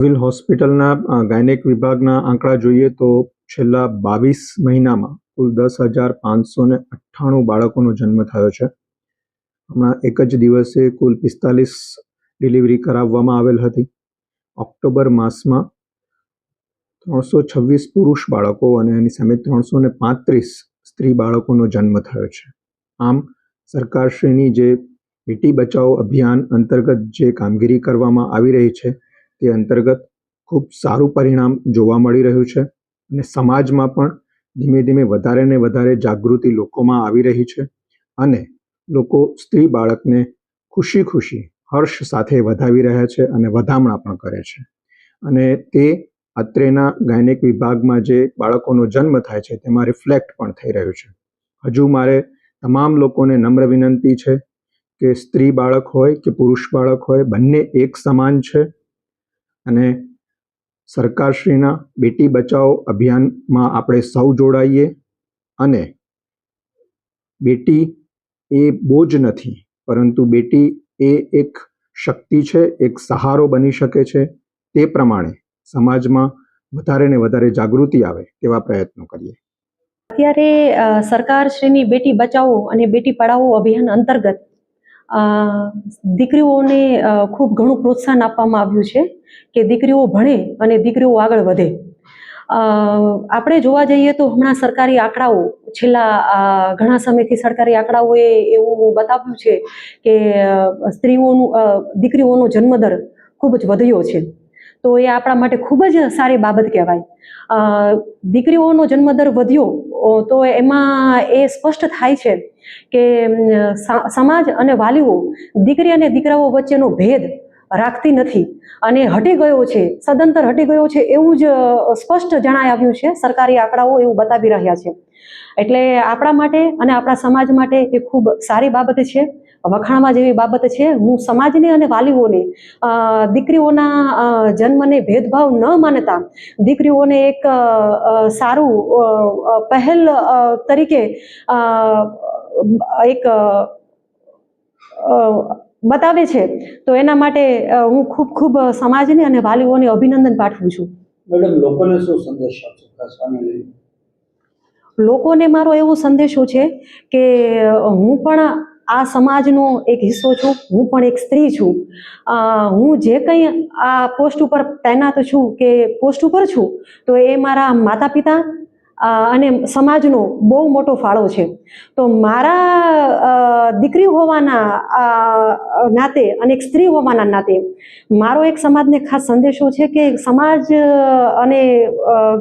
Civil હોસ્પિટલના gynaec વિભાગના આંકડા જોઈએ તો છેલ્લા 22 મહિનામાં કુલ 10,598 બાળકોનો જન્મ થયો છે. હમણાં એક જ દિવસે કુલ 45 ડિલિવરી કરાવવામાં આવેલ હતી. ઓક્ટોબર માસમાં 326 પુરુષ બાળકો અને એની સામે 335 સ્ત્રી બાળકોનો જન્મ થયો છે. આમ સરકારશ્રીની જે બેટી બચાવો અભિયાન અંતર્ગત જે કામગીરી કરવામાં આવી રહી છે તે અંતર્ગત ખૂબ સારું પરિણામ જોવા મળી રહ્યું છે અને સમાજમાં પણ ધીમે ધીમે વધારે ને વધારે જાગૃતિ લોકોમાં આવી રહી છે અને લોકો સ્ત્રી બાળકને ખુશી ખુશી હર્ષ સાથે વધાવી રહ્યા છે અને વધામણા પણ કરે છે અને તે અત્રેના ગાયનેક વિભાગમાં જે બાળકોનો જન્મ થાય છે તેમાં રિફ્લેક્ટ પણ થઈ રહ્યું છે. હજુ મારે તમામ લોકોને નમ્ર વિનંતી છે કે સ્ત્રી બાળક હોય કે પુરુષ બાળક હોય બંને એક સમાન છે અને સરકારશ્રીના બેટી બચાવો અભિયાનમાં આપણે સૌ જોડાઈએ અને બેટી એ બોજ નથી પરંતુ બેટી એ એક શક્તિ છે, એક સહારો બની શકે છે. તે પ્રમાણે સમાજમાં વધારે ને વધારે જાગૃતિ આવે તેવા પ્રયત્નો કરીએ. અત્યારે સરકારશ્રીની બેટી બચાવો અને બેટી પઢાઓ અભિયાન અંતર્ગત દીકરીઓને ખૂબ ઘણું પ્રોત્સાહન આપવામાં આવ્યું છે કે દીકરીઓ ભણે અને દીકરીઓ આગળ વધે. આપણે જોવા જઈએ તો હમણાં સરકારી આંકડાઓ છેલ્લા ઘણા સમયથી સરકારી આંકડાઓએ એવું બતાવ્યું છે કે દીકરીઓનો જન્મદર ખૂબ જ વધ્યો છે. તો એ આપણા માટે ખૂબ જ સારી બાબત કહેવાય. દીકરીઓનો જન્મદર વધ્યો તો એમાં એ સ્પષ્ટ થાય છે કે સમાજ અને વાલીઓ દીકરી અને દીકરાઓ વચ્ચેનો ભેદ રાખતી નથી અને હટી ગયો છે, સદંતર હટી ગયો છે એવું જ સ્પષ્ટ જણાઈ આવ્યું છે. સરકારી આંકડાઓ એવું બતાવી રહ્યા છે. એટલે આપણા માટે અને આપણા સમાજ માટે એ ખૂબ સારી બાબત છે, વખાણવા જેવી બાબત છે. હું સમાજને અને વાલીઓને દીકરીઓના જન્મને ભેદભાવ ન માનતા દીકરીઓને એક સારું પહેલ તરીકે એક બતાવે છે તો એના માટે હું ખૂબ ખૂબ સમાજને અને વાલીઓને અભિનંદન પાઠવું છું. મેડમ, લોકોને શું સંદેશ આપશો ખાસ આને લઈને? લોકોને મારો એવો સંદેશો છે કે હું પણ આ સમાજનો એક હિસ્સો છું, હું પણ એક સ્ત્રી છું. હું જે કંઈ આ પોસ્ટ ઉપર તૈનાત છું કે પોસ્ટ ઉપર છું તો એ મારા માતા પિતા અને સમાજનો બહુ મોટો ફાળો છે. તો મારા દીકરી હોવાના નાતે અને એક સ્ત્રી હોવાના નાતે મારો એક સમાજને ખાસ સંદેશો છે કે સમાજ અને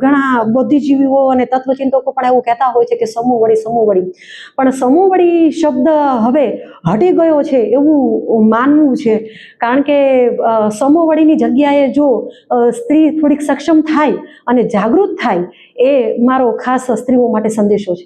ઘણા બુદ્ધિજીવીઓ અને તત્વચિંતકો પણ એવું કહેતા હોય છે કે સમૂહવળી, પણ સમૂહવળી શબ્દ હવે હટી ગયો છે એવું માનવું છે. કારણ કે સમૂહવળીની જગ્યાએ જો સ્ત્રી થોડીક સક્ષમ થાય અને જાગૃત થાય એ મારો ખાસ સ્ત્રીઓ માટે સંદેશો છે.